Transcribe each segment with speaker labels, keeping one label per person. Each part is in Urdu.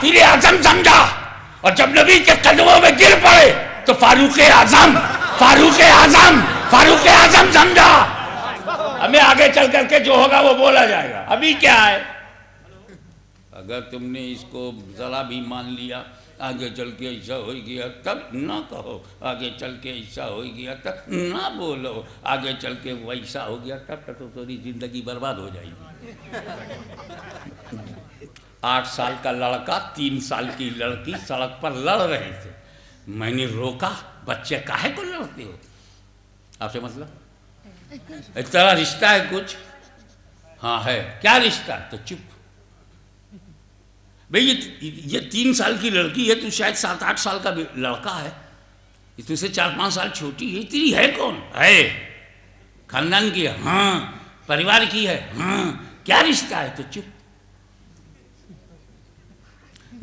Speaker 1: کافر اعظم سمجھا، اور جب نبی کے قدموں میں گر پڑے تو فاروق اعظم سمجھا۔ ہمیں آگے چل کر کے جو ہوگا وہ بولا جائے گا۔ ابھی کیا ہے، اگر تم نے اس کو ذرا بھی مان لیا آگے چل کے ایسا ہو گیا تب نہ کہو، آگے چل کے ایسا ہو گیا تب نہ بولو، آگے چل کے ویسا ہو گیا تب تو تمہاری زندگی برباد ہو جائے گی۔ 8 سال کا لڑکا 3 سال کی لڑکی سڑک پر لڑ رہے تھے، میں نے روکا، بچے کاہے کو لڑتے ہو؟ آپ سے مطلب تیرا رشتہ ہے کچھ؟ ہاں ہے۔ کیا رشتہ ہے؟ تو چپ بھئی، یہ 3 سال کی لڑکی ہے، تو شاید 7-8 سال کا لڑکا ہے، یہ تجھ سے 4-5 سال چھوٹی ہے، تیری ہے کون؟ ہے خاندان کی ہے؟ ہاں۔ پریوار کی ہے؟ ہاں۔ کیا رشتہ ہے؟ تو چپ۔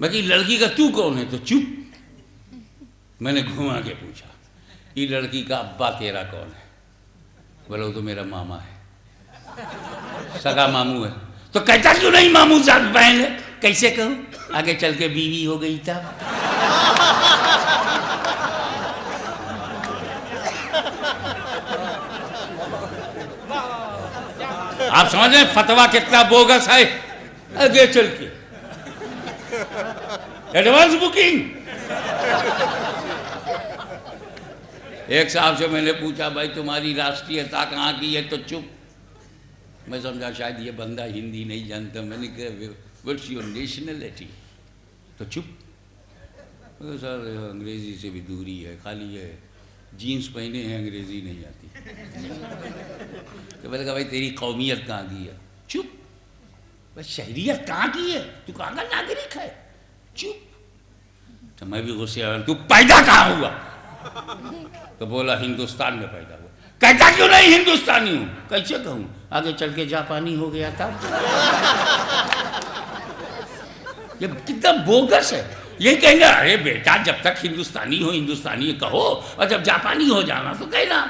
Speaker 1: باقی لڑکی کا تو کون ہے؟ تو چپ۔ میں نے گھما کے پوچھا، یہ لڑکی کا ابا تیرا کون ہے؟ بولو وہ تو میرا ماما ہے، سگا ماموں ہے۔ تو کہتا کیوں نہیں ماموں ذات بہن ہے؟ کیسے کہوں؟ آگے چل کے بیوی ہو گئی تب۔ آپ سمجھ رہے ہیں فتویٰ کتنا بوگس ہے؟ آگے چل کے ایڈوانس بکنگ۔ ایک صاحب سے میں نے پوچھا، بھائی تمہاری راشٹریتا کہاں کی ہے؟ تو چپ۔ میں سمجھا شاید یہ بندہ ہندی نہیں جانتا، میں نے کہا what's your nationality؟ تو چپ۔ سر انگریزی سے بھی دوری ہے، خالی یہ جینس پہنے ہیں، انگریزی نہیں آتی۔ تو میں نے کہا بھائی تیری قومیت کہاں کی ہے؟ چپ۔ بھائی شہریت کہاں کی ہے؟ تو کہاں کا ناگرک ہے؟ چپ۔ تو میں بھی غصے آیا، تو پیدا کہاں ہوا؟ تو بولا ہندوستان میں پیدا ہوا۔ کہتا کیوں نہیں ہندوستانی ہوں؟ کیسے کہوں؟ آگے چل کے جاپانی ہو گیا تھا۔ یہ کتنا بوگس ہے۔ یہ کہیں گے ارے بیٹا جب تک ہندوستانی ہو ہندوستانی کہو، اور جب جاپانی ہو جانا تو کہنا۔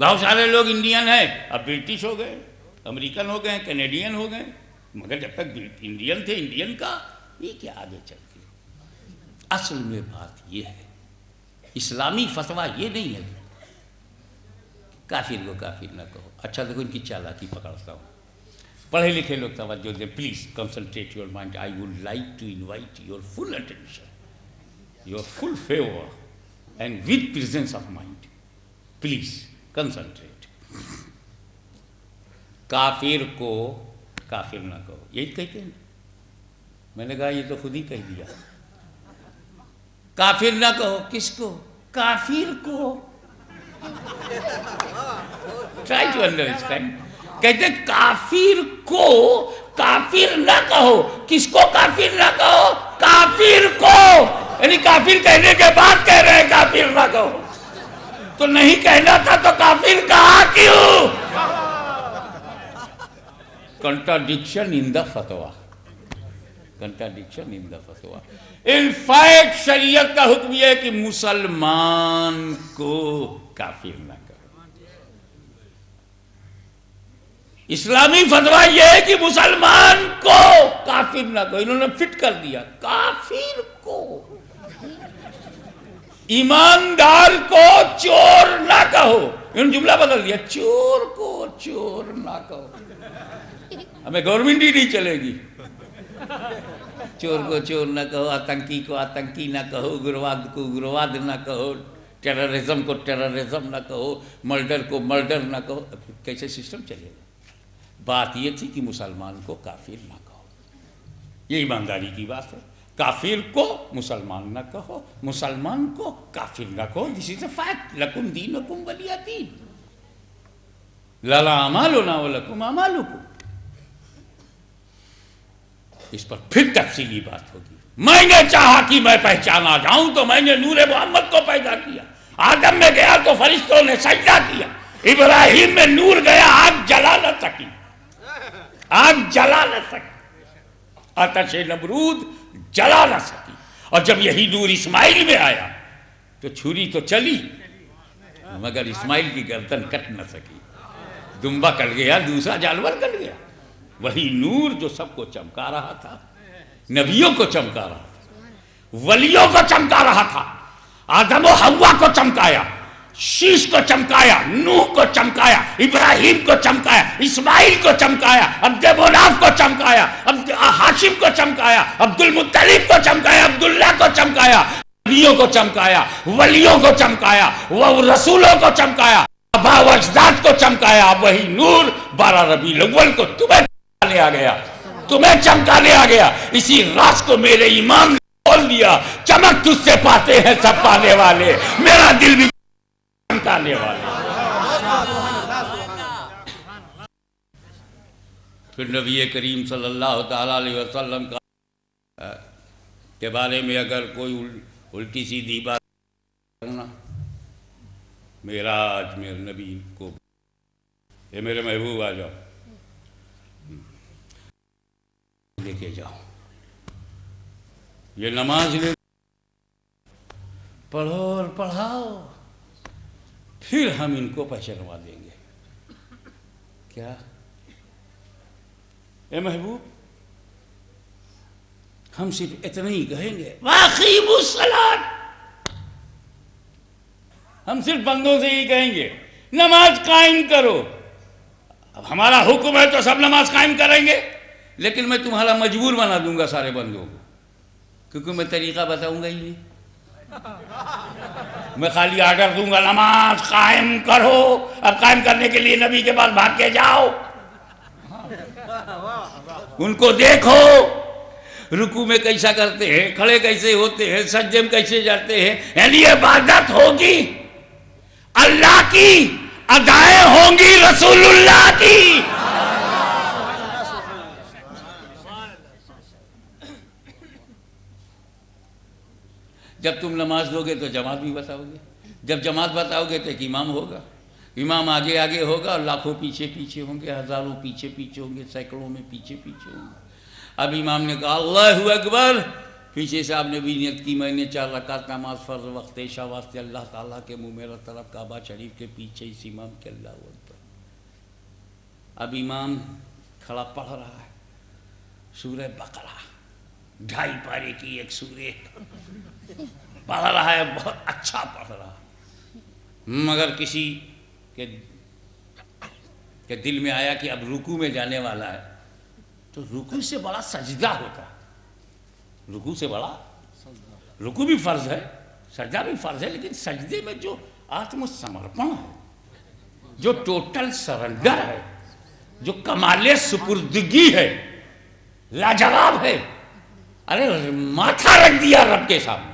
Speaker 1: بہت سارے لوگ انڈین ہیں، اب برٹش ہو گئے، امریکن ہو گئے، کینیڈین ہو گئے، مگر جب تک انڈین تھے انڈین کا یہ کیا آگے چل کے۔ اصل میں بات یہ ہے، اسلامی فتویٰ یہ نہیں ہے کافر کو کافر نہ کہو۔ اچھا دیکھو ان کی چالاکی پکڑتا ہوں، پڑھے لکھے لوگ توجہ دیں، please concentrate your mind, I would like to invite your full attention, your full favour and with presence of mind, please concentrate. کافر کو کافر نہ کہو، یہی کہتے ہیں۔ میں نے کہا یہ تو خود ہی کہہ دیا، کافر نہ کہو۔ کس کو؟ کافر کو۔ Try to understand. کہتے کافر کو کافر نہ کہو۔ کس کو کافر نہ کہو؟ کافر کو۔ یعنی کافر کہنے کے بعد کہہ رہے ہیں کافر نہ کہو، تو نہیں کہنا تھا تو کافر کہا کیوں؟ کنٹراڈکشن ان دا فتویٰ، کنٹراڈکشن ان دا فتویٰ۔ ان فیکٹ شریعت کا حکم یہ ہے کہ مسلمان کو کافر نہ کرو۔ اسلامی فتویٰ یہ ہے کہ مسلمان کو کافر نہ کہو۔ انہوں نے فٹ کر دیا، کافر کو۔ ایماندار کو چور نہ کہو، انہوں نے جملہ بدل دیا، چور کو چور نہ کہو۔ ہمیں گورنمنٹ ہی نہیں چلے گی۔ چور کو چور نہ کہو، آتنکی کو آتنکی نہ کہو، اگرواد کو اگرواد نہ کہو، ٹیررزم کو ٹیررزم نہ کہو، مرڈر کو مرڈر نہ کہو۔ کیسے سسٹم چلے گا؟ بات یہ تھی کہ مسلمان کو کافر نہ کہو، یہ ایمانداری کی بات ہے۔ کافر کو مسلمان نہ کہو، مسلمان کو کافر نہ کہو۔ دس از اے فیکٹ۔ لکم دینکم ولی دین، لنا اعمالنا ولکم اعمالکم۔ اس پر پھر تفصیلی بات ہوگی۔ میں نے چاہا کہ میں پہچانا جاؤں تو میں نے نور محمد کو پیدا کیا۔ آدم میں گیا تو فرشتوں نے سجدہ کیا، ابراہیم میں نور گیا، آگ جلا نہ سکی، آگ جلا نہ سکی، آتش نمرود جلا نہ سکی۔ اور جب یہی نور اسماعیل میں آیا تو چھری تو چلی مگر اسماعیل کی گردن کٹ نہ سکی، دمبا کٹ گیا، دوسرا جانور کٹ گیا۔ وہی نور جو سب کو چمکا رہا تھا نبیوں کو چمکا رہا تھا، ولیوں کو چمکا رہا تھا، آدم و حوا کو چمکایا، شیش کو چمکایا، نوح کو چمکایا، ابراہیم کو چمکایا، اسماعیل کو چمکایا، عبد مناف کو چمکایا، ہاشم کو چمکایا، عبد المطلب کو چمکایا، عبداللہ کو چمکایا، نبیوں کو چمکایا، ولیوں کو چمکایا، وہ رسولوں کو چمکایا، آبا و اجداد کو چمکایا۔ اب وہی نور 12 ربیع الاول کو تمہیں چمکانے آ گیا، تمہیں چمکانے آ گیا۔ اسی راز کو میرے امام نے بول دیا، چمک تجھ سے پاتے ہیں سب پانے والے، میرا دل بھی چمکانے والے۔ پھر نبی کریم صلی اللہ تعالیٰ علیہ وسلم کے بارے میں اگر کوئی الٹی سیدھی بات کرنا، معراج میرے نبی کو، اے میرے محبوب آ جاؤ، لے کے جاؤ، یہ نماز لے پڑھو اور پڑھاؤ، پھر ہم ان کو پہچانوا دیں گے۔ کیا اے محبوب، ہم صرف اتنا ہی کہیں گے وَأَقِیمُوا الصَّلَاةَ، ہم صرف بندوں سے ہی کہیں گے نماز قائم کرو۔ اب ہمارا حکم ہے تو سب نماز قائم کریں گے، لیکن میں تمہارا مجبور بنا دوں گا سارے بندوں کو، کیونکہ میں طریقہ بتاؤں گا ہی نہیں۔ میں خالی آرڈر دوں گا نماز قائم کرو، اب قائم کرنے کے لیے نبی کے پاس بھاگ کے جاؤ، ان کو دیکھو رکوع میں کیسا کرتے ہیں، کھڑے کیسے ہوتے ہیں، سجدے میں کیسے جاتے ہیں۔ یعنی عبادت ہوگی اللہ کی، ادائیں ہوں گی رسول اللہ کی۔ جب تم نماز دو گے تو جماعت بھی بتاؤ گے، جب جماعت بتاؤ گے تو ایک امام ہوگا، امام آگے آگے ہوگا اور لاکھوں پیچھے پیچھے ہوں گے، ہزاروں پیچھے پیچھے ہوں گے، سینکڑوں میں پیچھے پیچھے ہوں گے۔ اب امام نے کہا اللہ اکبر، پیچھے سے آپ نے بھی نیت کی میں نے 4 رکعت نماز فرض وقت عشاء واسطے اللہ تعالیٰ کے منہ میرا طرف کعبہ شریف کے پیچھے اس امام کے اللہ اکبر۔ اب امام کھڑا پڑھ رہا ہے سورہ بقرہ، 2.5 پارے کی ایک سورہ پڑھ رہا ہے، بہت اچھا پڑھ رہا ہے، مگر کسی کے دل میں آیا کہ اب رکوع میں جانے والا ہے، تو رکوع سے بڑا سجدہ ہوتا ہے، رکوع سے بڑا، رکوع بھی فرض ہے، سجدہ بھی فرض ہے، لیکن سجدے میں جو آتم سمرپن ہے، جو ٹوٹل سرنڈر ہے، جو کمال سپردگی ہے، لاجواب ہے، ارے ماتھا رکھ دیا رب کے سامنے،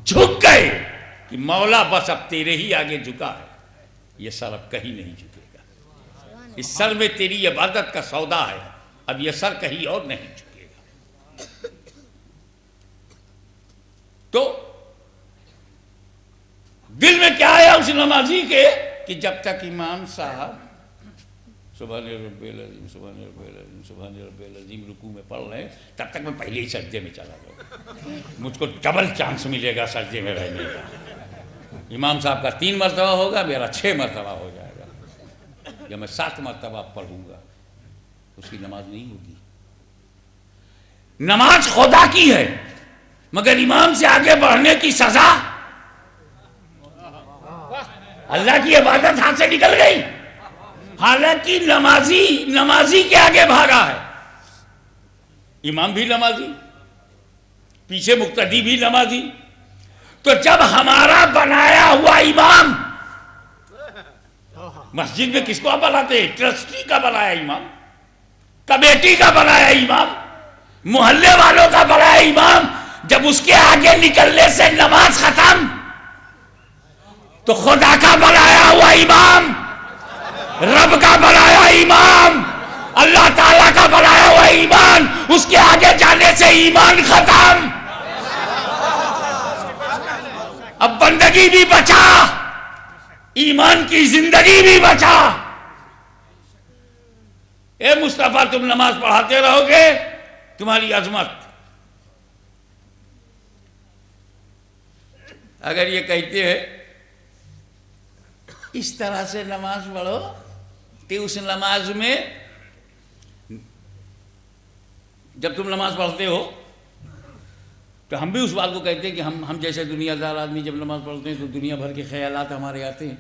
Speaker 1: جھک گئے کہ مولا بس اب تیرے ہی آگے جھکا ہے، یہ سر اب کہیں نہیں جھکے گا، اس سر میں تیری عبادت کا سودا ہے، اب یہ سر کہیں اور نہیں جھکے گا۔ تو دل میں کیا آیا اس نمازی کے کہ جب تک امام صاحب سبحان رب العظیم سبحان رب العظیم سبحان رب العظیم رکوع میں پڑھ رہے ہیں، تب تک میں پہلے ہی سجدے میں چلا جاؤں، مجھ کو ڈبل چانس ملے گا سجدے میں رہنے کا۔ امام صاحب کا 3 مرتبہ ہوگا، میرا 6 مرتبہ ہو جائے گا، یا میں 7 مرتبہ پڑھوں گا، اس کی نماز نہیں ہوگی۔ نماز خدا کی ہے، مگر امام سے آگے بڑھنے کی سزا، اللہ کی عبادت ہاتھ سے نکل گئی، حالانکہ نمازی کے آگے بھاگا ہے، امام بھی نمازی، پیچھے مقتدی بھی نمازی۔ تو جب ہمارا بنایا ہوا امام، مسجد میں کس کو بناتے ہیں؟ ٹرسٹی کا بنایا امام، کمیٹی کا بنایا امام، محلے والوں کا بنایا امام، جب اس کے آگے نکلنے سے نماز ختم، تو خدا کا بنایا ہوا امام، رب کا بنایا امام، اللہ تعالیٰ کا بنایا ہوا ایمان، اس کے آگے جانے سے ایمان ختم، اب بندگی بھی بچا، ایمان کی زندگی بھی بچا۔ اے مصطفیٰ تم نماز پڑھاتے رہو گے، تمہاری عظمت، اگر یہ کہتے ہیں اس طرح سے نماز پڑھو کہ اس نماز میں جب تم نماز پڑھتے ہو تو ہم بھی اس بات کو کہتے ہیں کہ ہم جیسے دنیا دار آدمی جب نماز پڑھتے ہیں تو دنیا بھر کے خیالات ہمارے آتے ہیں.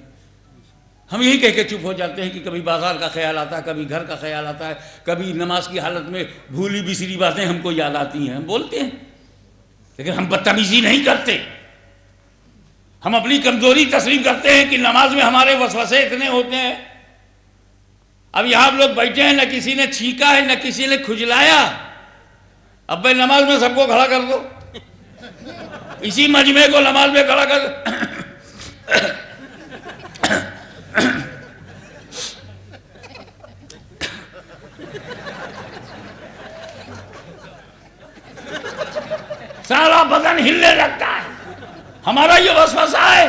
Speaker 1: ہم یہی کہہ کے چپ ہو جاتے ہیں کہ کبھی بازار کا خیال آتا ہے, کبھی گھر کا خیال آتا ہے, کبھی نماز کی حالت میں بھولی بسری باتیں ہم کو یاد آتی ہیں, ہم بولتے ہیں. لیکن ہم بدتمیزی نہیں کرتے. ہم اپنی کمزوری تسلیم کرتے ہیں کہ نماز میں ہمارے وسوسے اتنے ہوتے ہیں. اب یہاں آپ لوگ بیٹھے ہیں, نہ کسی نے چھینکا ہے نہ کسی نے کھجلایا. اب بھائی نماز میں سب کو کھڑا کر دو, اسی مجمع کو نماز میں کھڑا کر دو. سارا بدن ہلنے لگتا ہے. ہمارا یہ وسوسہ ہے,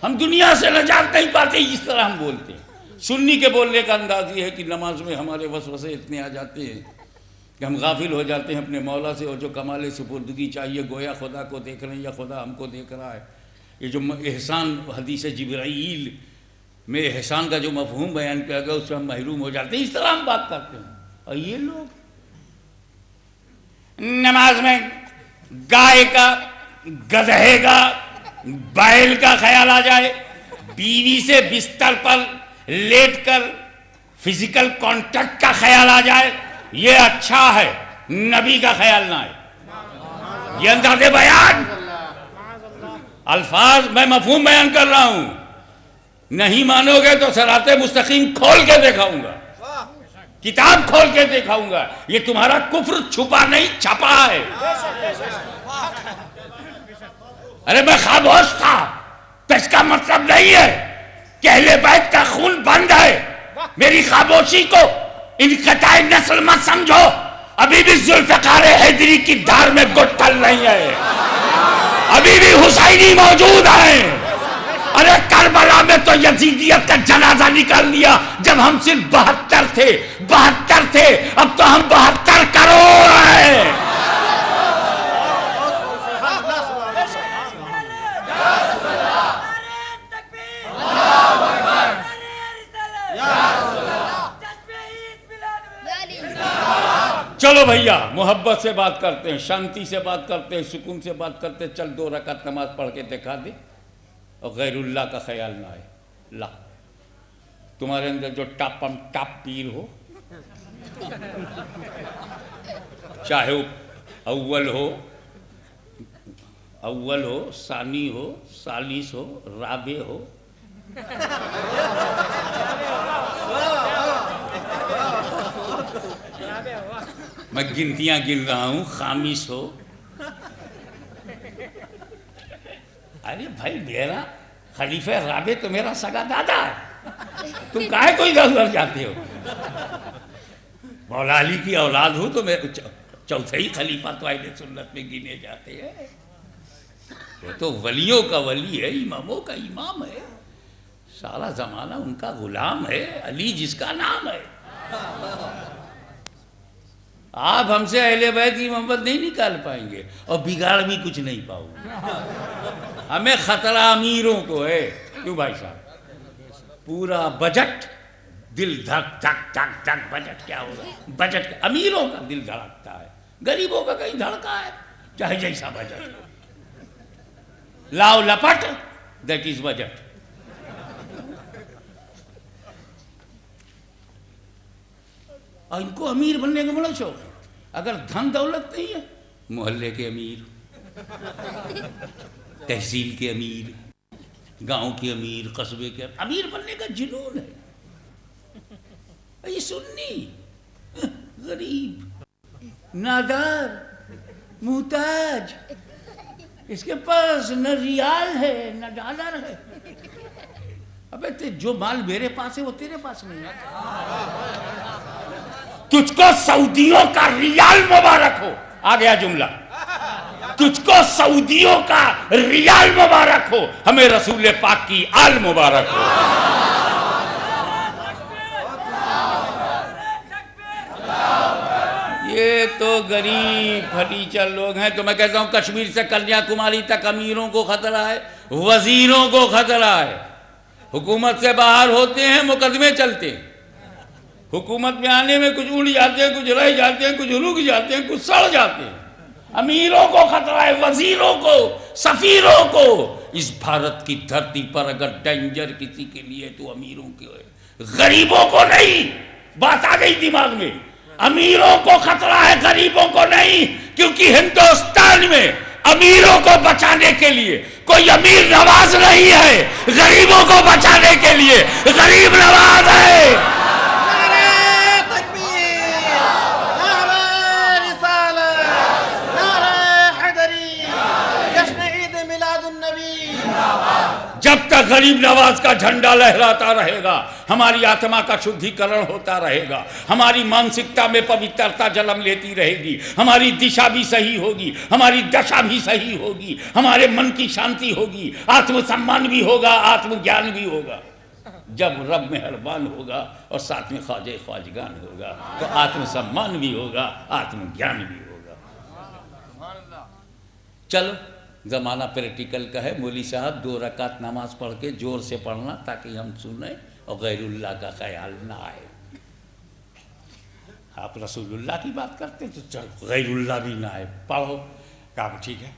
Speaker 1: ہم دنیا سے نجات نہیں پاتے. اس طرح ہم بولتے ہیں. سنی کے بولنے کا انداز یہ ہے کہ نماز میں ہمارے وسوسے اتنے آ جاتے ہیں کہ ہم غافل ہو جاتے ہیں اپنے مولا سے, اور جو کمال سپردگی چاہیے گویا خدا کو دیکھ رہے ہیں یا خدا ہم کو دیکھ رہا ہے. یہ جو احسان حدیث جبرائیل میں احسان کا جو مفہوم بیان کیا گیا اس سے ہم محروم ہو جاتے ہیں. اس طرح ہم بات کرتے ہیں. اور یہ لوگ نماز میں گائے کا, گدھے کا, بیل کا خیال آ جائے, بیوی سے بستر پر لیٹ کر فزیکل کانٹیکٹ کا خیال آ جائے, یہ اچھا ہے. نبی کا خیال نہ آئے. یہ انداز بیان, الفاظ میں مفہوم بیان کر رہا ہوں. نہیں مانو گے تو صراط مستقیم کھول کے دکھاؤں گا, کتاب کھول کے دکھاؤں گا. یہ تمہارا کفر چھپا نہیں چھپا ہے. ارے میں خاموش تھا تو اس کا مطلب نہیں ہے کہ اہل بیت کا خون بند ہے. میری خاموشی کو انقطاع نسل مت سمجھو. ابھی بھی ذوالفقار حیدری کی دھار میں گٹھل نہیں ہے, ابھی بھی حسینی موجود ہیں. ارے کربلا میں تو یزیدیت کا جنازہ نکال دیا جب ہم صرف 72 تھے, اب تو ہم 72 کروڑ ہیں. چلو بھیا محبت سے بات کرتے ہیں, شانتی سے بات کرتے ہیں, سکون سے بات کرتے ہیں. چل 2 رکعت نماز پڑھ کے دکھا دے اور غیر اللہ کا خیال نہ آئے. لا تمہارے اندر جو ٹاپ پیر ہو, چاہے وہ اول ہو, ثانی ہو, ثالث ہو, رابع ہو, میں گنتیاں گن رہا ہوں, خامس ہو. ارے بھائی میرا خلیفہ رابع تو میرا سگا دادا ہے, تم کاہے کوئی ادھر جاتے ہو؟ مولا علی کی اولاد ہو تو میں چوتھا ہی خلیفہ تو اہل سنت میں گنے جاتے ہیں. وہ تو ولیوں کا ولی ہے, اماموں کا امام ہے, سارا زمانہ ان کا غلام ہے. علی جس کا نام ہے. آپ ہم سے اہل بیت کی محبت نہیں نکال پائیں گے اور بگاڑ بھی کچھ نہیں پاؤ گے. ہمیں خطرہ امیروں کو ہے. کیوں بھائی صاحب؟ پورا بجٹ, دل دھک دھک دھک دھک. بجٹ کیا ہوگا؟ بجٹ امیروں کا دل دھڑکتا ہے, غریبوں کا کہیں دھڑکا ہے, چاہے جیسا بجٹ. لاؤ لپٹ, دیٹ از بجٹ. اور ان کو امیر بننے کا بڑا شوق ہے. اگر دھن دولت نہیں ہے, محلے کے امیر, تحصیل کے امیر, گاؤں کے امیر, قصبے کے امیر بننے کا جنون ہے. یہ سنی غریب, نادار, محتاج, اس کے پاس نہ ریال ہے نہ ڈالر ہے. ابے جو مال میرے پاس ہے وہ تیرے پاس نہیں ہے. تجھ کو سعودیوں کا ریال مبارک ہو. آ گیا جملہ. تجھ کو سعودیوں کا ریال مبارک ہو, ہمیں رسول پاک کی آل مبارک ہو. یہ تو غریب پھٹیچر لوگ ہیں. تو میں کہتا ہوں کشمیر سے کنیا کماری تک امیروں کو خطرہ ہے, وزیروں کو خطرہ ہے. حکومت سے باہر ہوتے ہیں, مقدمے چلتے ہیں. حکومت میں آنے میں کچھ اڑ جاتے ہیں، کچھ رہ جاتے ہیں، کچھ رک جاتے ہیں، کچھ سڑ جاتے ہیں۔ امیروں کو خطرہ ہے، وزیروں کو، سفیروں کو۔ اس بھارت کی دھرتی پر اگر ڈینجر کسی کے لیے تو امیروں کے ہے، غریبوں کو نہیں۔ بات آ گئی دماغ میں، امیروں کو خطرہ ہے، غریبوں کو نہیں، کیونکہ ہندوستان میں امیروں کو بچانے کے لیے کوئی امیر نواز نہیں ہے، غریبوں کو بچانے کے لیے غریب نواز ہے۔ جب تک غریب نواز کا جھنڈا لہراتا رہے گا، ہماری آتما کا شدھیکرن ہوتا رہے گا، ہماری مانسکتا میں پوترتا جنم لیتی رہے گی، ہماری دشا بھی صحیح ہوگی، ہماری دشا بھی صحیح ہوگی، ہمارے من کی شانتی ہوگی، آتم سمان بھی ہوگا، آتم گیان بھی ہوگا۔ جب رب مہربان ہوگا اور ساتھ میں خواجہ خواجگان ہوگا تو آتم سمان بھی ہوگا، آتم گیان بھی ہوگا۔ چلو زمانہ پریکٹیکل کا ہے، مولوی صاحب 2 رکعت نماز پڑھ کے زور سے پڑھنا تاکہ ہم سنیں اور غیر اللہ کا خیال نہ آئے۔ آپ رسول اللہ کی بات کرتے تو چلو غیر اللہ بھی نہ آئے، پڑھو۔ کہا ٹھیک ہے۔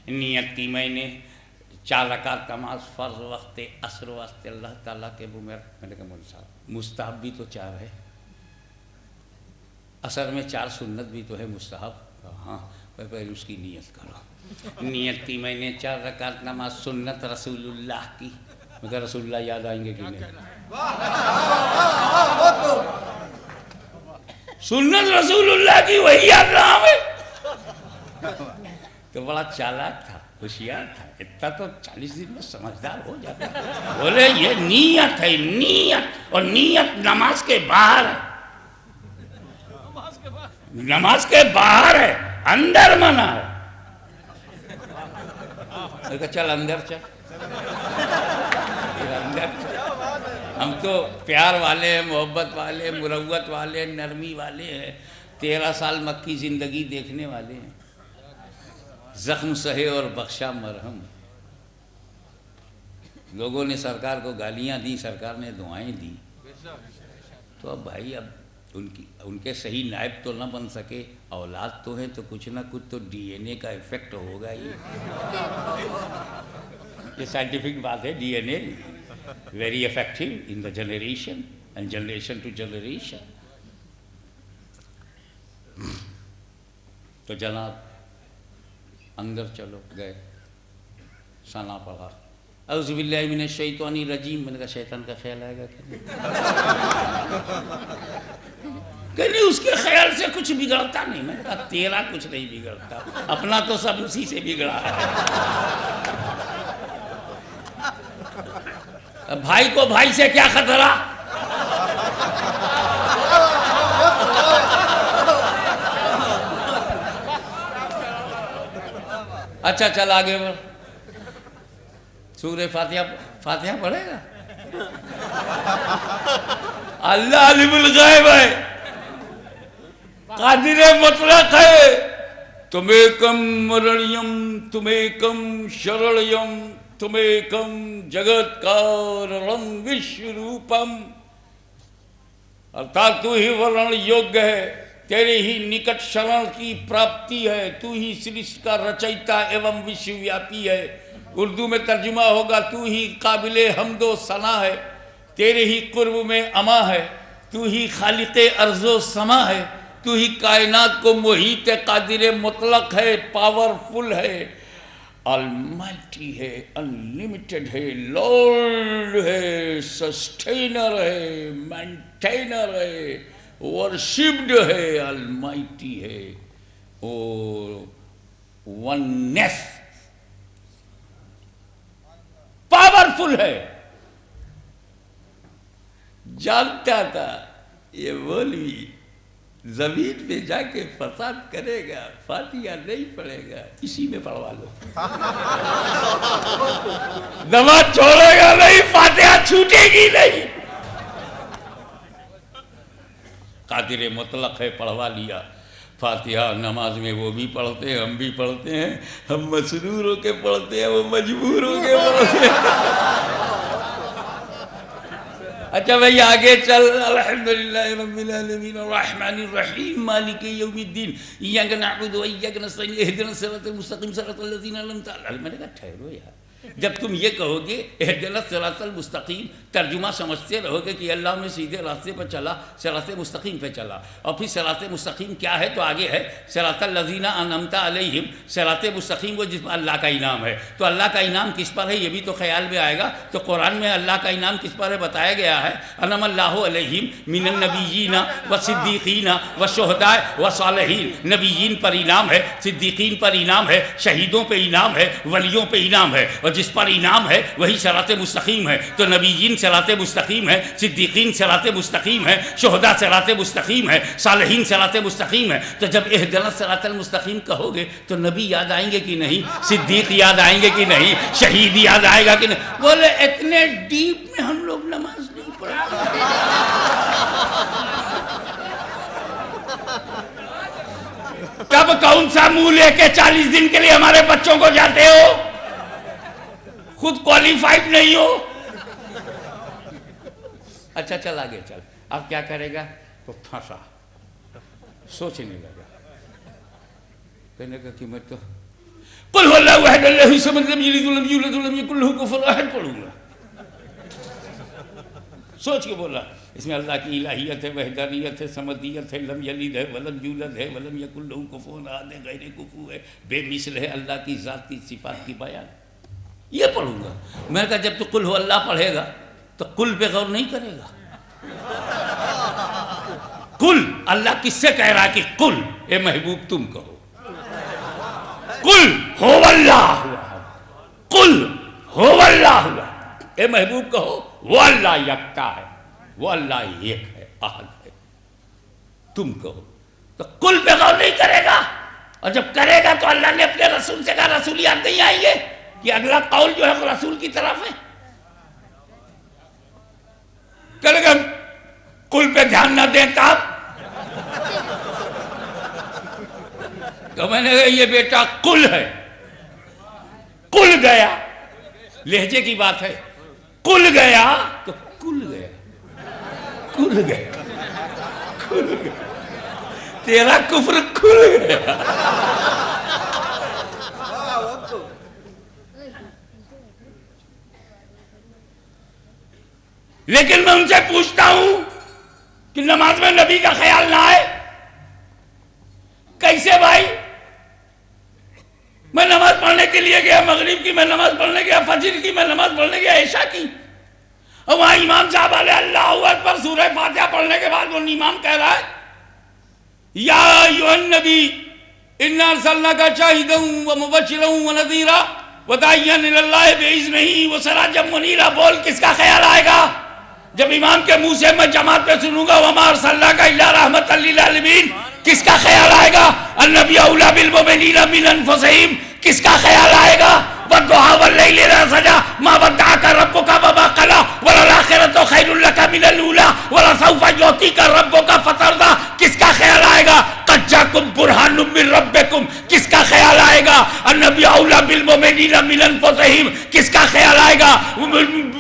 Speaker 1: نیت کی میں نے 4 رکعت نماز فرض وقت عصر واسطے اللہ تعالیٰ کے میں نے کہا مولوی صاحب مستحب بھی تو 4 ہے، عصر میں 4 سنت بھی تو ہے مستحب۔ ہاں پہلے اس کی نیت کرو۔ نیت کی میں نے 4 رکعت نماز سنت رسول اللہ کی، مگر رسول اللہ یاد آئیں گے کہ نہیں؟ سنت رسول اللہ کی وہی یاد نہ آئے تو بڑا چالاک تھا، ہوشیار تھا، اتنا تو 40 دن میں سمجھدار ہو جاتا۔ بولے یہ نیت ہے، نیت، اور نیت نماز کے باہر ہے، نماز کے باہر ہے، اندر منع ہے۔ میں کہا چل اندر چل، اندر چل۔ ہم تو پیار والے ہیں، محبت والے، مروت والے، نرمی والے ہیں، 13 سال مکی زندگی دیکھنے والے ہیں، زخم سہے اور بخشا مرہم۔ لوگوں نے سرکار کو گالیاں دی، سرکار نے دعائیں دی، تو اب بھائی اب ان کے صحیح نائب تو نہ بن سکے، اولاد تو ہیں تو کچھ نہ کچھ تو ڈی این اے کا ایفیکٹ ہوگا ہی۔ یہ سائنٹیفک بات ہے، D N A very effective in the generation and generation to generation. تو جناب اندر چلو گئے، ثنا پڑھا اعوذ باللہ من الشیطان الرجیم۔ میں نے کہا شیطان کا خیال آئے گا کہ نہیں؟ اس کے خیال سے کچھ بگڑتا نہیں۔ میں نے کہا تیرا کچھ نہیں بگڑتا، اپنا تو سب اسی سے بگڑا ہے۔ بھائی کو بھائی سے کیا خطرہ؟ اچھا چل آگے بڑھ، سورہ فاتحہ پڑھے گا؟ اللہ عالم الغیب ہے، قادر مطلق ہے، تمیکم مرنیم تمیکم شرڑیم تمیکم جگت کارنم وشروپم۔ ارتھات تو ہی ورن یوگیہ ہے، تیرے ہی نکٹ شرن کی پراپتی ہے، تو ہی سرشت کا رچیتا ایوم وشو ویاپی ہے۔ اردو میں ترجمہ ہوگا تو ہی قابل حمد و ثنا ہے، تیرے ہی قرب میں اما ہے، تو ہی خالق ارض و سما ہے، تو ہی کائنات کو محیط قادر مطلق ہے، پاورفل ہے، آلمائٹی ہے، انلیمیٹڈ ہے، لارڈ ہے، سسٹینر ہے، مینٹینر ہے، ورشپڈ ہے، آلمائٹی ہے، اور وننیس پاورفل ہے۔ جانتا تھا یہ مولوی زمین پہ جا کے فساد کرے گا، فاتحہ نہیں پڑھے گا، اسی میں پڑھوا لو، نماز چھوڑے گا نہیں، فاتحہ چھوٹے گی نہیں۔ قادر مطلق ہے، پڑھوا لیا فاتحہ۔ نماز میں وہ بھی پڑھتے ہیں، ہم بھی پڑھتے ہیں، ہم مسرور ہو کے پڑھتے ہیں، وہ مجبور ہو کے پڑھتے ہیں۔ اچھا بھائی آگے چل. الحمدللہ رب العالمین الرحمن الرحیم مالک یوم الدین ایاک نعبد و ایاک نستعین اہدنا الصراط المستقیم صراط الذین انعمت علیہم. میں نے کہا ٹھہرو یار، جب تم یہ کہو گے اہدنا الصراط المستقیم، ترجمہ سمجھتے رہو گے کہ اللہ میں سیدھے راستے پر چلا، صراط مستقیم پہ چلا، اور پھر صراط مستقیم کیا ہے تو آگے ہے صراط الذین انعمت علیہم. صراط مستقیم وہ جس پر اللہ کا انعام ہے. تو اللہ کا انعام کس پر ہے یہ بھی تو خیال میں آئے گا. تو قرآن میں اللہ کا انعام کس پر ہے بتایا گیا ہے، انعم اللہ علیہم من النبیین والصدیقین والشہداء والصالحین. نبیین پر انعام ہے، صدیقین پر انعام ہے، شہیدوں پہ انعام ہے، ولیوں پہ انعام ہے، اور جس پر انعام ہے وہی صراط مستقیم ہے. تو نبیین صراط مستقیم ہے، صدیقین صراط مستقیم ہے، شہداء صراط مستقیم ہے، صالحین صراط مستقیم ہے. تو جب اہدنا الصراط المستقیم کہو گے تو نبی یاد آئیں گے کہ نہیں، صدیق یاد آئیں گے کہ نہیں، شہید یاد آئے گا کہ نہیں. بولے اتنے ڈیپ میں ہم لوگ نماز نہیں پڑھتے. کب کون سا منہ لے کے 40 دن کے لیے ہمارے بچوں کو جاتے ہو، خود کوالیفائڈ نہیں ہو. اچھا چل آگے چل. اب کیا کرے گا تو پھنسا، سوچنے لگا. کہنے کا کہ میں تو قل هو الله احد الله الصمد لم يلد ولم يولد ولم يكن له كفوا احد پڑھوں گا. سوچ کے بولا اس میں اللہ کی الہیت ہے، وحدانیت ہے، سمدیت ہے، لم یلد ہے ولم یولد ہے ولم یکن له کفوا احد ہے، غیر کفو ہے، بے مثل ہے، اللہ کی ذات کی صفات کی بیان. یہ پڑھوں گا. میں نے کہا جب تو قل هو اللہ پڑھے گا تو قل پہ غور نہیں کرے گا. قل اللہ کس سے کہہ رہا ہے کہ قل اے محبوب تم کہو، قل هو اللہ، قل هو اللہ. اے محبوب کہو وہ اللہ یکتا ہے، وہ اللہ ایک ہے، احد ہے. تم کہو. تو قل پہ غور نہیں کرے گا. اور جب کرے گا تو اللہ نے اپنے رسول سے کہا رسول یاد نہیں آئیں گے کہ اگلا قول جو ہے رسول کی طرف ہے. کرے گا قل پہ دھیان نہ دیں تب. تو میں نے کہا یہ بیٹا قل ہے، قل گیا، لہجے کی بات ہے. قل گیا تو قل گیا، قل گیا، قل گیا. تیرا کفر کھل گیا. لیکن میں ان سے پوچھتا ہوں کہ نماز میں نبی کا خیال نہ آئے کیسے بھائی؟ میں نماز پڑھنے کے لیے گیا، مغرب کی میں نماز پڑھنے گیا، فجر کی میں نماز پڑھنے گیا، عشاء کی، اور وہاں امام صاحب علیہ اللہ اکبر سورہ فاتحہ پڑھنے کے بعد وہ امام کہہ رہا ہے یا ایھا النبی انا ارسلناک شاہدا ومبشرا ونذیرا وداعیا الی اللہ باذنہ وسراجا منیرا. بول کس کا خیال آئے گا جب امام کے منہ سے میں جماعت پہ سنوں گا وما ارسلناک الا رحمۃ للعالمین؟ کس کا خیال آئے گا النبی اولی بالمؤمنین من انفسہم؟ کس کا خیال آئے گا والضحی واللیل اذا سجی ما ودعک ربک وما قلی وللآخرۃ خیر لک من الاولی ولسوف یعطیک ربک فترضی؟ کس کا خیال آئے گا قد جاءکم برہان من ربکم؟ کس کا خیال آئے گا النبی اولی بالمؤمنین من انفسہم؟ کس کا خیال آئے گا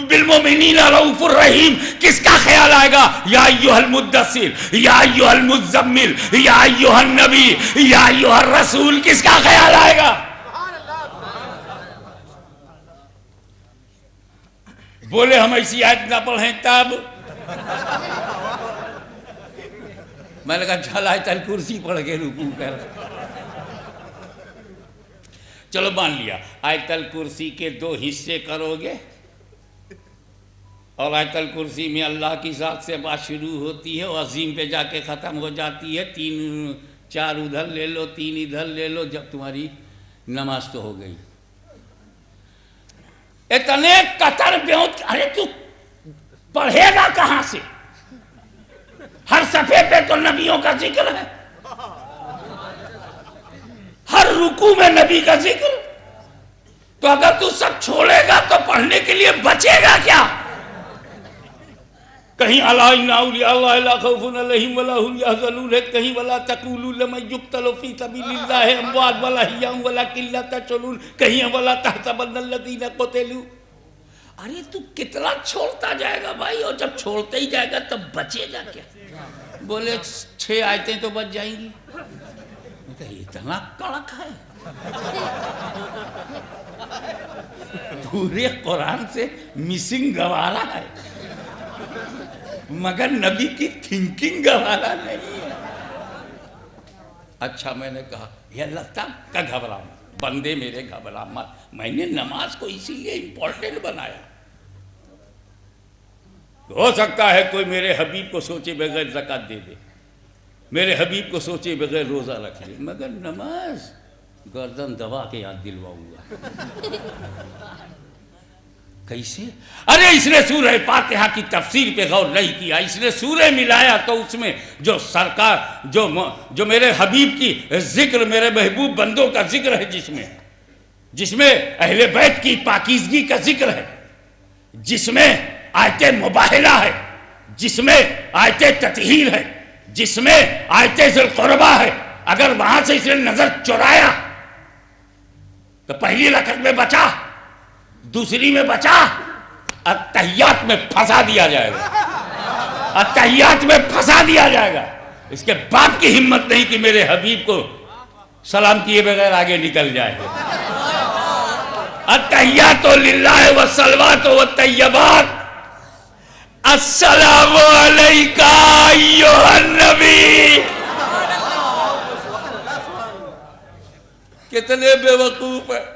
Speaker 1: بالمؤمنین رؤوف الرحیم؟ کس کا خیال آئے گا یا ایھا المدثر یا ایھا المزمل یا ایھا النبی یا ایھا الرسول؟ کس کا خیال آئے گا؟ بولے ہم ایسی آیت نہ پڑھیں تب. میں نے کہا چل آیت الکرسی پڑھ کے رکوع کر. چلو مان لیا آیت الکرسی کے 2 حصے کرو گے، اور آیت الکرسی میں اللہ کی ذات سے بات شروع ہوتی ہے اور عظیم پہ جا کے ختم ہو جاتی ہے. 3 4 ادھر لے لو، 3 ادھر لے لو، جب تمہاری نماز تو ہو گئی. اتنے قطر بیوت، ارے تو پڑھے گا کہاں سے؟ ہر صفحے پہ تو نبیوں کا ذکر ہے، ہر رکوع میں نبی کا ذکر. تو اگر تو سب چھوڑے گا تو پڑھنے کے لیے بچے گا کیا؟ کہیں الا ان اولیاء اللہ لا خوف علیہم ولا هم يحزنون ہے، کہیں ولا تقولوا لمن يقتل في سبيل الله اموات بل احیاء ولكن لا تشعرون، کہیں ولا تحسبن الذين قتلوا. ارے تو کتنا چھوڑتا جائے گا بھائی، اور جب چھوڑتے ہی جائے گا تب بچے گا کیا؟ بولے 6 آیتیں تو بچ جائیں گی۔ میں کہا اتنا کڑک ہے، پورے قرآن سے مسنگ گوارا ہے مگر نبی کی تھنکنگ گوارا نہیں ہے۔ اچھا میں نے کہا یہ اللہ تب کا گھبرا مت، بندے میرے گھبرا مت، میں نے نماز کو اسی لیے امپورٹنٹ بنایا۔ ہو سکتا ہے کوئی میرے حبیب کو سوچے بغیر زکوٰۃ دے دے، میرے حبیب کو سوچے بغیر روزہ رکھ لے، مگر نماز گردن دبا کے یاد دلواؤں گا۔ کیسے؟ ارے اس نے سورہ فاتحہ کی تفسیر پہ غور نہیں کیا، اس نے سورہ ملایا تو اس میں جو سرکار جو میرے حبیب کی ذکر، میرے محبوب بندوں کا ذکر ہے، جس میں اہل بیت کی پاکیزگی کا ذکر ہے، جس میں آیت مباہلہ ہے، جس میں آیت تطہیر ہے، جس میں آیت ذی القربہ ہے، اگر وہاں سے اس نے نظر چرایا تو پہلی رکعت میں بچا، دوسری میں بچا، التحیات میں پھنسا دیا جائے گا، التحیات میں پھنسا دیا جائے گا۔ اس کے باپ کی ہمت نہیں کہ میرے حبیب کو سلام کیے بغیر آگے نکل جائے گا۔ التحیات للہ والصلوات والطیبات، السلام علیکہ ایھا النبی۔ کتنے بے وقوف ہیں،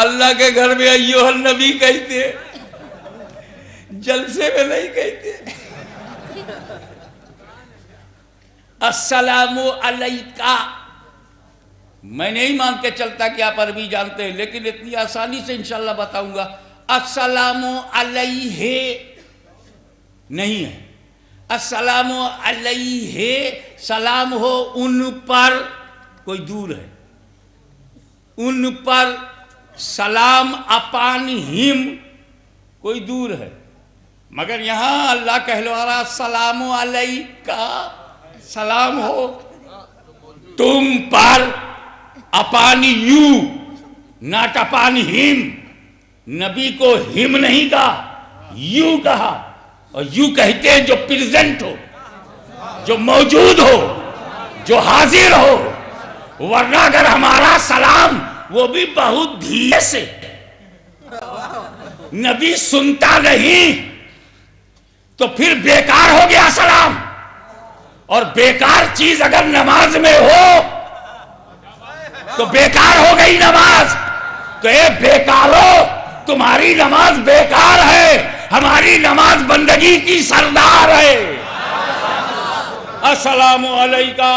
Speaker 1: اللہ کے گھر میں ایھا النبی کہتے ہیں، جلسے میں نہیں کہتے۔ السلام علیکہ، میں نہیں مان کے چلتا کہ آپ عربی جانتے ہیں، لیکن اتنی آسانی سے انشاءاللہ بتاؤں گا۔ السلام علیہ نہیں ہے، السلام علیہ، سلام ہو ان پر، کوئی دور ہے، ان پر، سلام اپان ہم، کوئی دور ہے، مگر یہاں اللہ کہلوا رہا السلام علیکہ، سلام ہو تم پر، اپان یو، ناٹ اپان ہم۔ نبی کو ہم نہیں کہا، یو کہا، اور یو کہتے ہیں جو پریزنٹ ہو، جو موجود ہو، جو حاضر ہو، ورنہ اگر ہمارا سلام وہ بھی بہت دھیرے سے، نبی سنتا نہیں تو پھر بیکار ہو گیا سلام، اور بیکار چیز اگر نماز میں ہو تو بیکار ہو گئی نماز۔ تو اے بیکارو، تمہاری نماز بیکار ہے، ہماری نماز بندگی کی سردار ہے۔ السلام علیکہ،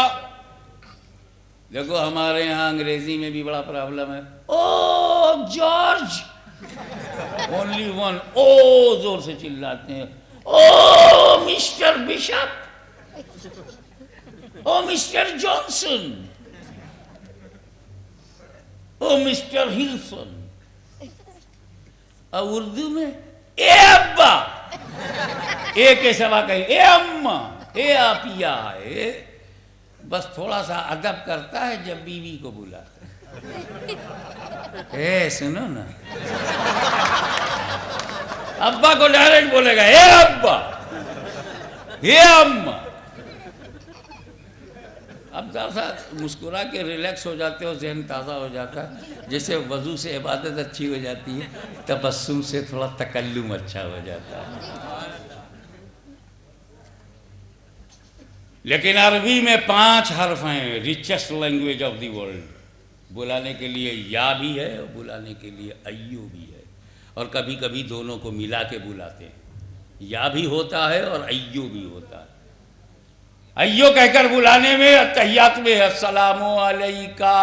Speaker 1: دیکھو ہمارے یہاں انگریزی میں بھی بڑا پرابلم ہے، او جارج، اونلی ون، او زور سے چلاتے ہیں، او مسٹر بشپ، او مسٹر جانسن، او مسٹر ہلسن، اور اردو میں اے ابا، اے کے سوا کہیں اے اماں، اے آپیا، بس تھوڑا سا ادب کرتا ہے جب بیوی کو بلاتا ہے، اے سنو نا، ابا کو ڈائریکٹ بولے گا اے ابا، اے اماں۔ اب ذرا مسکرا کے ریلیکس ہو جاتے ہو، ذہن تازہ ہو جاتا ہے، جیسے وضو سے عبادت اچھی ہو جاتی ہے، تبسم سے تھوڑا تکلم اچھا ہو جاتا ہے۔ لیکن عربی میں 5 حرف ہیں، richest language of the world, بلانے کے لیے یا بھی ہے اور بلانے کے لیے ایو بھی ہے، اور کبھی کبھی دونوں کو ملا کے بلاتے ہیں، یا بھی ہوتا ہے اور ایو بھی ہوتا ہے۔ ایو کہہ کر بلانے میں التحیات میں ہے السلام علیکہ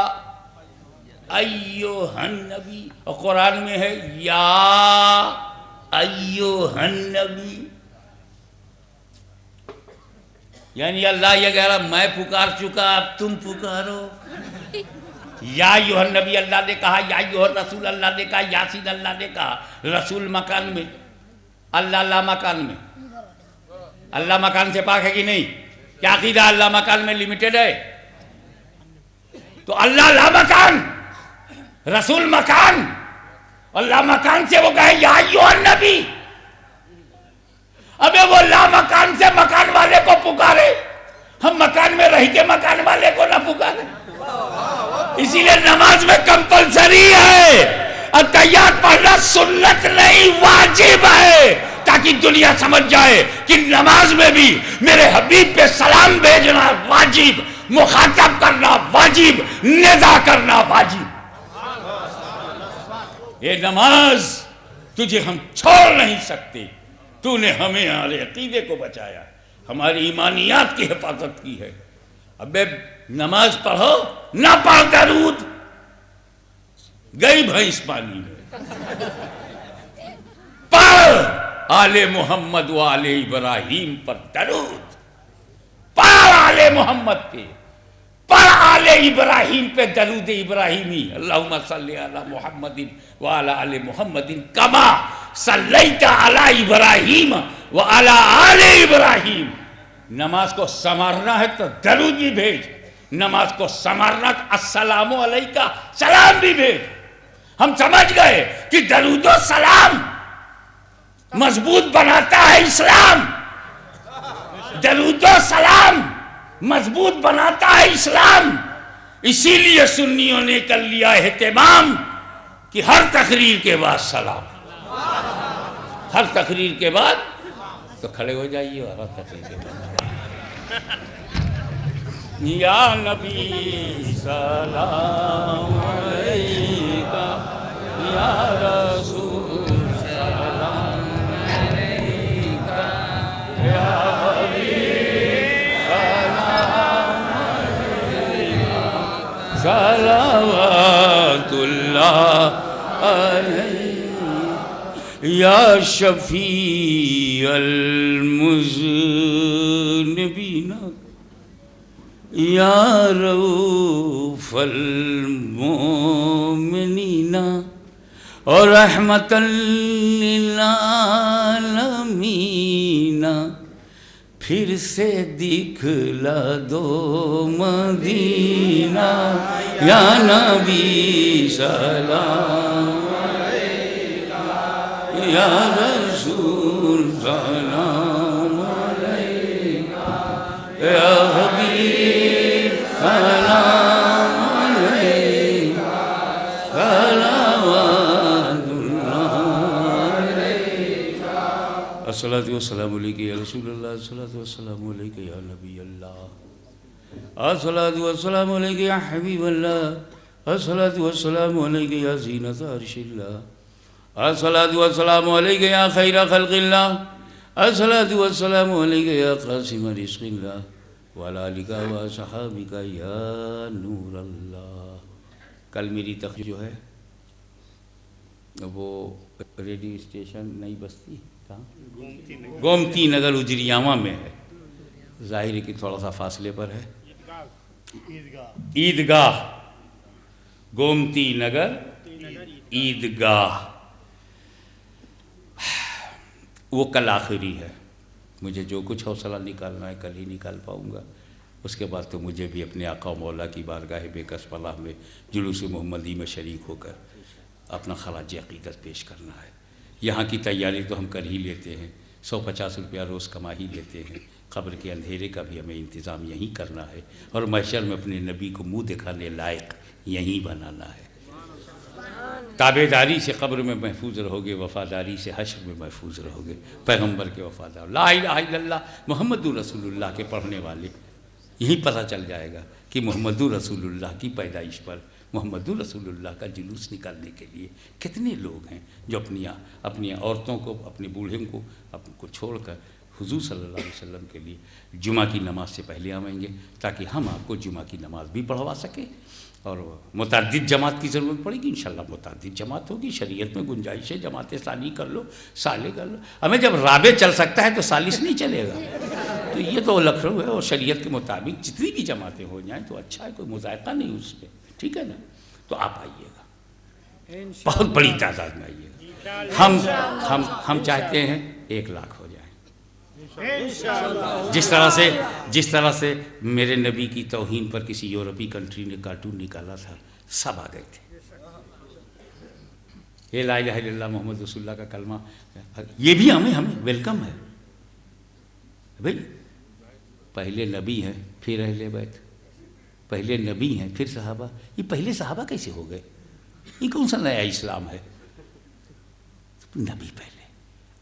Speaker 1: ایھا النبی، اور قرآن میں ہے یا ایھا النبی، یعنی اللہ یہ کہہ رہا میں پکار چکا، اب تم پکارو۔ یا ایھا النبی اللہ نے کہا، یا ایھا الرسول اللہ نے کہا، یاسین اللہ نے کہا، رسول مکان میں، اللہ مکان میں، اللہ مکان سے پاک ہے کہ نہیں؟ کیا عقیدہ اللہ مکان میں لمیٹڈ ہے؟ تو اللہ لا مکان، رسول مکان، اور لامکان سے وہ کہے یا ایھا النبی. ابے وہ لامکان سے مکان والے کو پکارے، ہم مکان میں رہ کے مکان والے کو نہ پکارے. اسی لیے نماز میں کمپلسری ہے، اتحیات پڑھنا سنت نہیں واجب ہے، تاکہ دنیا سمجھ جائے کہ نماز میں بھی میرے حبیب پہ سلام بھیجنا واجب، مخاطب کرنا واجب، ندا کرنا واجب. یہ نماز تجھے ہم چھوڑ نہیں سکتے. تو نے ہمیں ہمارے عقیدے کو بچایا، ہماری ایمانیات کی حفاظت کی ہے. ابے نماز پڑھو، نہ پڑھ درود، گئی بھینس پانی میں. پڑھ آل محمد و آل ابراہیم پر درود، پڑھ آل محمد پہ، پڑھ آل ابراہیم پہ درود ابراہیمی. اللہم صلی علی محمد وعلی آل محمد کما صلیت علی ابراہیم وعلی آل ابراہیم. نماز کو سنوارنا ہے تو درود بھی بھیج، نماز کو سنوارنا السلام علیکہ سلام بھی بھیج. ہم سمجھ گئے کہ درود و سلام مضبوط بناتا ہے اسلام، درود و سلام مضبوط بناتا ہے اسلام. اسی لیے سنیوں نے کر لیا اہتمام کہ ہر تقریر کے بعد سلام، ہر تقریر کے بعد. تو کھڑے ہو جائیے اور ہر تقریر کے بعد یا نبی سلام علیکہ، یا رسول سلام علیکہ، یا حبیب سلام علیکہ، صلوات اللہ علیہ، یا شفیع المذنبین، یا رؤوف المؤمنین، اور رحمت للعالمین. پھر سے دکھلا دو مدینہ، یا نبی سلام علیکہ، یا رسول سلام علیکہ، یا حبیب سلام علیکہ، صلوات اللہ علیکہ. الصلاۃ والسلام علیکہ یا رسول اللہ، الصلاۃ والسلام علیکہ یا نبی اللہ، الصلاۃ والسلام علیکہ یا حبیب اللہ، الصلاۃ والسلام علیکہ یا زینت عرش اللہ، الصلاۃ والسلام علیکہ یا خیر خلق اللہ، الصلاۃ والسلام علیکہ یا قاسم رزق اللہ، وعلی آلک و صحابک یا نور اللہ. کل میری تقریر جو ہے وہ ریڈیو اسٹیشن نئی بستی کہاں، گومتی نگر اجریامہ میں ہے. ظاہر ہے کہ تھوڑا سا فاصلے پر ہے. عیدگاہ گومتی نگر عیدگاہ، وہ کل آخری ہے. مجھے جو کچھ حوصلہ نکالنا ہے کل ہی نکال پاؤں گا. اس کے بعد تو مجھے بھی اپنے آقا و مولا کی بارگاہ بے کس پناہ میں جلوس محمدی میں شریک ہو کر اپنا خراج عقیدت پیش کرنا ہے. یہاں کی تیاری تو ہم کر ہی لیتے ہیں، 150 روپیہ روز کما ہی لیتے ہیں. قبر کے اندھیرے کا بھی ہمیں انتظام یہیں کرنا ہے، اور محشر میں اپنے نبی کو منہ دکھانے لائق یہیں بنانا ہے. تابعداری سے قبر میں محفوظ رہو گے، وفاداری سے حشر میں محفوظ رہو گے. پیغمبر کے وفادار، لا الہ الا اللہ محمد رسول اللہ کے پڑھنے والے، یہی پتہ چل جائے گا کہ محمد رسول اللہ کی پیدائش پر محمد رسول اللہ کا جلوس نکالنے کے لیے کتنے لوگ ہیں جو اپنی عورتوں کو، اپنے بوڑھے کو چھوڑ کر حضور صلی اللہ علیہ وسلم کے لیے جمعہ کی نماز سے پہلے آئیں گے، تاکہ ہم آپ کو جمعہ کی نماز بھی پڑھوا سکیں. اور متعدد جماعت کی ضرورت پڑے گی، انشاءاللہ متعدد جماعت ہوگی. شریعت میں گنجائش ہے جماعت ثانی کر لو، سالے کر لو. ہمیں جب رابع چل سکتا ہے تو سالس نہیں چلے گا. تو یہ تو لکھنؤ ہے، اور شریعت کے مطابق جتنی بھی جماعتیں ہو جائیں تو اچھا ہے، کوئی مذائقہ نہیں اس میں. ٹھیک ہے نا؟ تو آپ آئیے گا، بہت بڑی تعداد میں آئیے گا. ہم چاہتے ہیں 1 لاکھ ہو جائیں. جس طرح سے میرے نبی کی توہین پر کسی یورپی کنٹری نے کارٹون نکالا تھا، سب آ گئے تھے. یہ لا الہ الا اللہ محمد رسول اللہ کا کلمہ، یہ بھی ہمیں ویلکم ہے بھائی۔ پہلے نبی ہیں پھر اہل بیت، پہلے نبی ہیں پھر صحابہ، یہ پہلے صحابہ کیسے ہو گئے؟ یہ کون سا نیا اسلام ہے؟ نبی پہلے،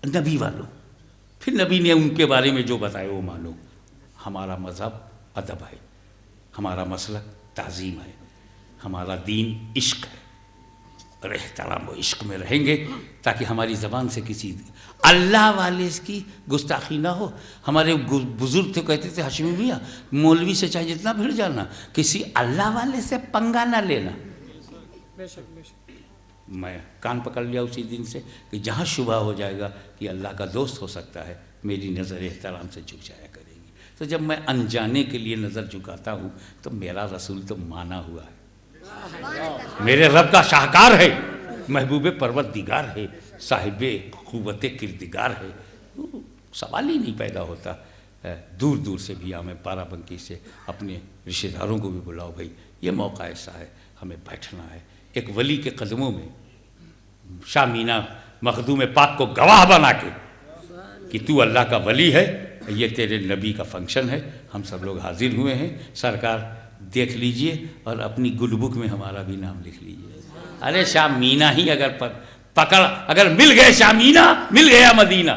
Speaker 1: نبی والوں، پھر نبی نے ان کے بارے میں جو بتایا وہ مانو۔ ہمارا مذہب ادب ہے، ہمارا مسلک تعظیم ہے، ہمارا دین عشق ہے، اور احترام و عشق میں رہیں گے تاکہ ہماری زبان سے کسی اللہ والے کی گستاخی نہ ہو۔ ہمارے بزرگ تو کہتے تھے ہاشمی میاں، مولوی سے چاہے جتنا بھیڑ جانا، کسی اللہ والے سے پنگا نہ لینا۔ میں کان پکڑ لیا اسی دن سے کہ جہاں شبہ ہو جائے گا کہ اللہ کا دوست ہو سکتا ہے، میری نظر احترام سے جھک جایا کرے گی۔ تو جب میں انجانے کے لیے نظر جھکاتا ہوں تو میرا رسول تو مانا ہوا ہے، میرے رب کا شاہکار ہے، محبوب پروردگار ہے، صاحب قوت کردگار ہے، سوال ہی نہیں پیدا ہوتا۔ دور دور سے بھی ہمیں بارہ بنکی سے اپنے رشتہ داروں کو بھی بلاؤ بھائی، یہ موقع ایسا ہے ہمیں بیٹھنا ہے ایک ولی کے قدموں میں، شاہ مینا مخدوم پاک کو گواہ بنا کے کہ تو اللہ کا ولی ہے، یہ تیرے نبی کا فنکشن ہے، ہم سب لوگ حاضر ہوئے ہیں، سرکار دیکھ لیجئے اور اپنی گل بک میں ہمارا بھی نام لکھ لیجئے۔ ارے شاہ مینا ہی اگر مل گئے شاہ مینا، مل گیا مدینہ۔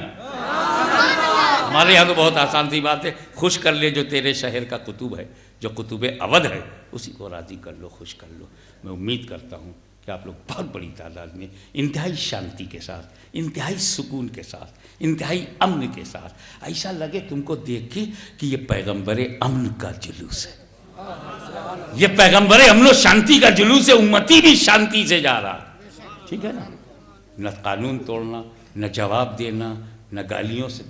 Speaker 1: ہمارے یہاں تو بہت آسان سی بات ہے، خوش کر لے جو تیرے شہر کا قطب ہے، جو قطب اودھ ہے، اسی کو راضی کر لو، خوش کر لو۔ میں امید کرتا ہوں کہ آپ لوگ بہت بڑی تعداد میں انتہائی شانتی کے ساتھ، انتہائی سکون کے ساتھ، انتہائی امن کے ساتھ، ایسا لگے تم کو دیکھ کے کہ یہ پیغمبر امن کا جلوس ہے، یہ پیغمبر امن و شانتی کا جلوس ہے، امتی بھی شانتی سے جا رہا۔ ٹھیک ہے نا؟ نہ قانون توڑنا، نہ جواب دینا، نہ گالیوں سے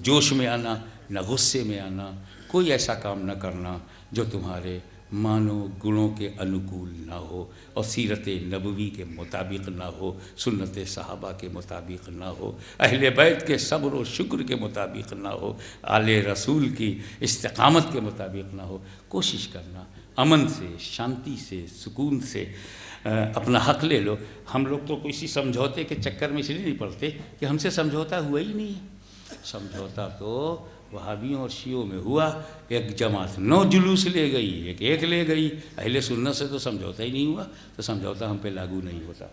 Speaker 1: جوش میں آنا، نہ غصے میں آنا، کوئی ایسا کام نہ کرنا جو تمہارے مانو گنوں کے انوکول نہ ہو اور سیرت نبوی کے مطابق نہ ہو، سنت صحابہ کے مطابق نہ ہو، اہل بیت کے صبر و شکر کے مطابق نہ ہو، آل رسول کی استقامت کے مطابق نہ ہو۔ کوشش کرنا امن سے، شانتی سے، سکون سے اپنا حق لے لو۔ ہم لوگ تو کسی سمجھوتے کے چکر میں اس لیے نہیں پڑتے کہ ہم سے سمجھوتا ہوا ہی نہیں ہے۔ سمجھوتا تو وہابیوں اور شیعوں میں ہوا، ایک جماعت 9 جلوس لے گئی، ایک لے گئی، اہل سنت سے تو سمجھوتا ہی نہیں ہوا، تو سمجھوتا ہم پہ لاگو نہیں ہوتا۔